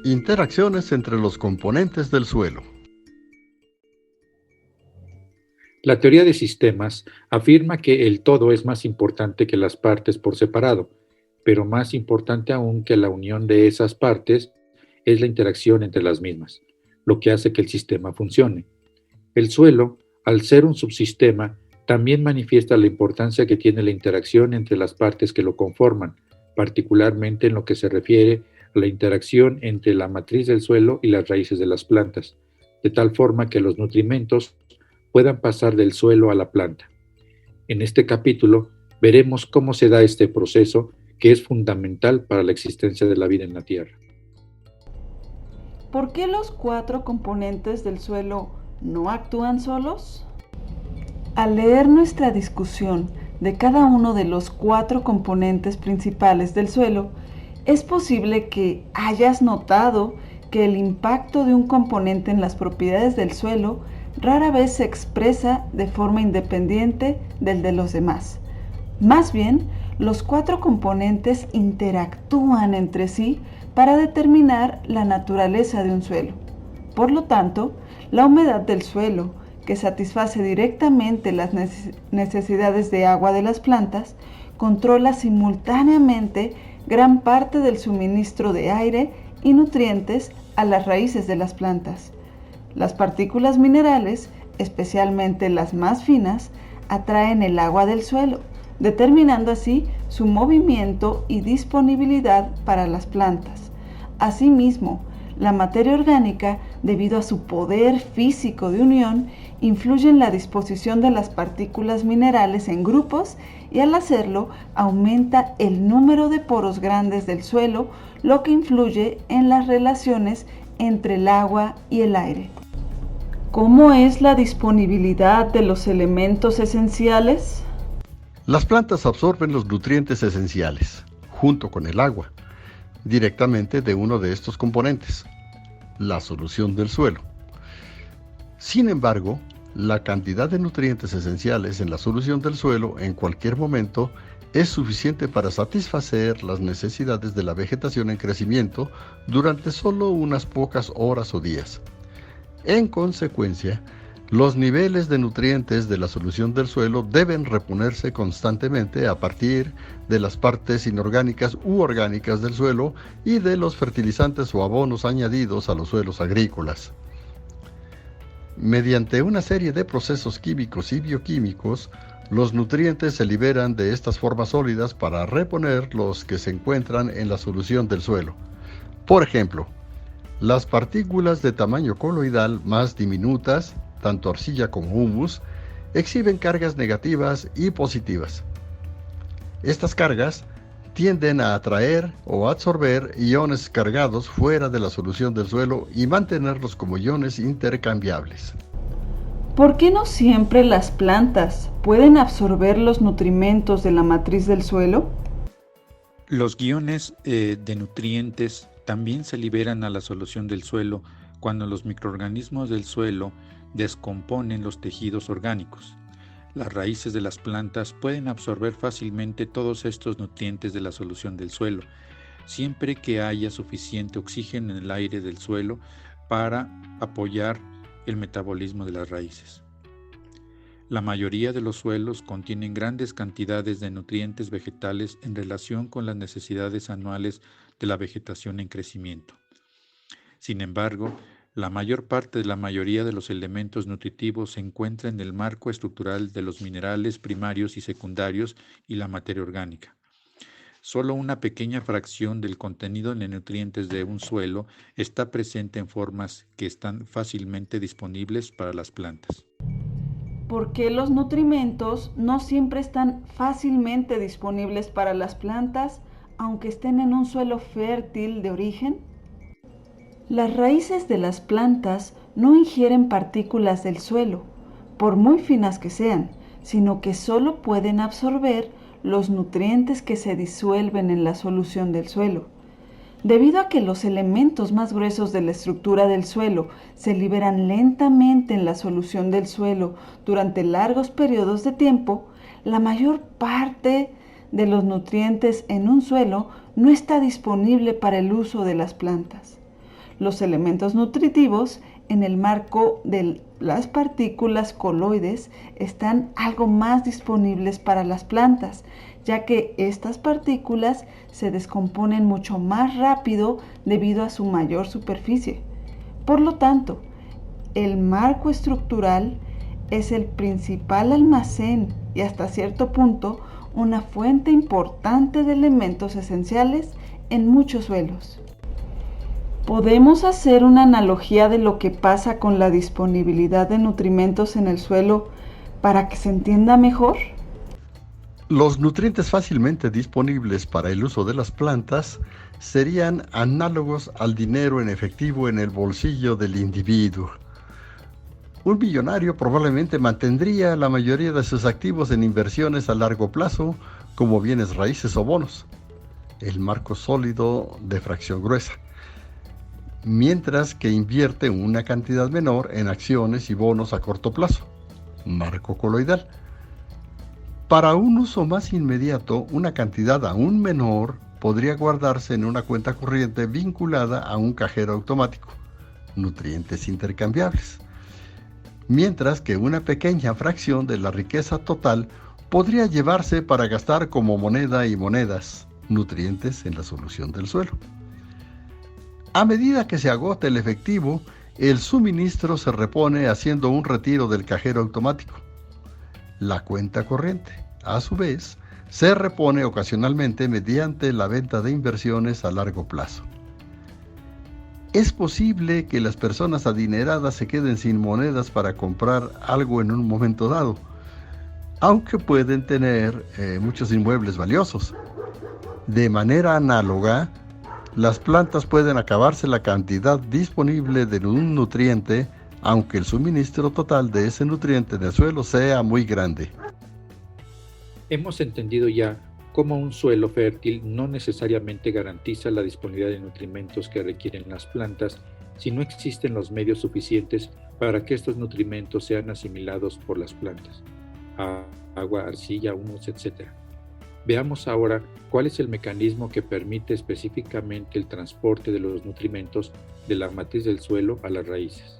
Interacciones entre los componentes del suelo. La teoría de sistemas afirma que el todo es más importante que las partes por separado, pero más importante aún que la unión de esas partes es la interacción entre las mismas, lo que hace que el sistema funcione. El suelo, al ser un subsistema, también manifiesta la importancia que tiene la interacción entre las partes que lo conforman, particularmente en lo que se refiere a la interacción entre la matriz del suelo y las raíces de las plantas, de tal forma que los nutrimentos puedan pasar del suelo a la planta. En este capítulo veremos cómo se da este proceso que es fundamental para la existencia de la vida en la Tierra. ¿Por qué los 4 componentes del suelo no actúan solos? Al leer nuestra discusión de cada uno de los 4 componentes principales del suelo, es posible que hayas notado que el impacto de un componente en las propiedades del suelo rara vez se expresa de forma independiente del de los demás. Más bien, los 4 componentes interactúan entre sí para determinar la naturaleza de un suelo. Por lo tanto, la humedad del suelo, que satisface directamente las necesidades de agua de las plantas, controla simultáneamente gran parte del suministro de aire y nutrientes a las raíces de las plantas. Las partículas minerales, especialmente las más finas, atraen el agua del suelo, determinando así su movimiento y disponibilidad para las plantas. Asimismo, la materia orgánica, debido a su poder físico de unión, influye en la disposición de las partículas minerales en grupos y al hacerlo aumenta el número de poros grandes del suelo, lo que influye en las relaciones entre el agua y el aire. ¿Cómo es la disponibilidad de los elementos esenciales? Las plantas absorben los nutrientes esenciales, junto con el agua, directamente de uno de estos componentes, la solución del suelo. Sin embargo, la cantidad de nutrientes esenciales en la solución del suelo en cualquier momento es suficiente para satisfacer las necesidades de la vegetación en crecimiento durante solo unas pocas horas o días. En consecuencia, los niveles de nutrientes de la solución del suelo deben reponerse constantemente a partir de las partes inorgánicas u orgánicas del suelo y de los fertilizantes o abonos añadidos a los suelos agrícolas. Mediante una serie de procesos químicos y bioquímicos, los nutrientes se liberan de estas formas sólidas para reponer los que se encuentran en la solución del suelo. Por ejemplo, las partículas de tamaño coloidal más diminutas, tanto arcilla como humus, exhiben cargas negativas y positivas. Estas cargas tienden a atraer o absorber iones cargados fuera de la solución del suelo y mantenerlos como iones intercambiables. ¿Por qué no siempre las plantas pueden absorber los nutrimentos de la matriz del suelo? Los iones de nutrientes también se liberan a la solución del suelo cuando los microorganismos del suelo descomponen los tejidos orgánicos. Las raíces de las plantas pueden absorber fácilmente todos estos nutrientes de la solución del suelo, siempre que haya suficiente oxígeno en el aire del suelo para apoyar el metabolismo de las raíces. La mayoría de los suelos contienen grandes cantidades de nutrientes vegetales en relación con las necesidades anuales de la vegetación en crecimiento. Sin embargo, la mayor parte de la mayoría de los elementos nutritivos se encuentra en el marco estructural de los minerales primarios y secundarios y la materia orgánica. Solo una pequeña fracción del contenido de nutrientes de un suelo está presente en formas que están fácilmente disponibles para las plantas. ¿Por qué los nutrimentos no siempre están fácilmente disponibles para las plantas, aunque estén en un suelo fértil de origen? Las raíces de las plantas no ingieren partículas del suelo, por muy finas que sean, sino que solo pueden absorber los nutrientes que se disuelven en la solución del suelo. Debido a que los elementos más gruesos de la estructura del suelo se liberan lentamente en la solución del suelo durante largos periodos de tiempo, la mayor parte de los nutrientes en un suelo no está disponible para el uso de las plantas. los elementos nutritivos en el marco de las partículas coloides están algo más disponibles para las plantas, ya que estas partículas se descomponen mucho más rápido debido a su mayor superficie. Por lo tanto, el marco estructural es el principal almacén y hasta cierto punto una fuente importante de elementos esenciales en muchos suelos. ¿Podemos hacer una analogía de lo que pasa con la disponibilidad de nutrimentos en el suelo para que se entienda mejor? Los nutrientes fácilmente disponibles para el uso de las plantas serían análogos al dinero en efectivo en el bolsillo del individuo. Un millonario probablemente mantendría la mayoría de sus activos en inversiones a largo plazo, como bienes raíces o bonos, el marco sólido de fracción gruesa, mientras que invierte una cantidad menor en acciones y bonos a corto plazo, marco coloidal. Para un uso más inmediato, una cantidad aún menor podría guardarse en una cuenta corriente vinculada a un cajero automático, nutrientes intercambiables, mientras que una pequeña fracción de la riqueza total podría llevarse para gastar como moneda y monedas, nutrientes en la solución del suelo. A medida que se agota el efectivo, el suministro se repone haciendo un retiro del cajero automático. La cuenta corriente, a su vez, se repone ocasionalmente mediante la venta de inversiones a largo plazo. Es posible que las personas adineradas se queden sin monedas para comprar algo en un momento dado, aunque pueden tener muchos inmuebles valiosos. De manera análoga, las plantas pueden acabarse la cantidad disponible de un nutriente, aunque el suministro total de ese nutriente en el suelo sea muy grande. Hemos entendido ya cómo un suelo fértil no necesariamente garantiza la disponibilidad de nutrimentos que requieren las plantas si no existen los medios suficientes para que estos nutrimentos sean asimilados por las plantas: agua, arcilla, humus, etc. Veamos ahora cuál es el mecanismo que permite específicamente el transporte de los nutrimentos de la matriz del suelo a las raíces.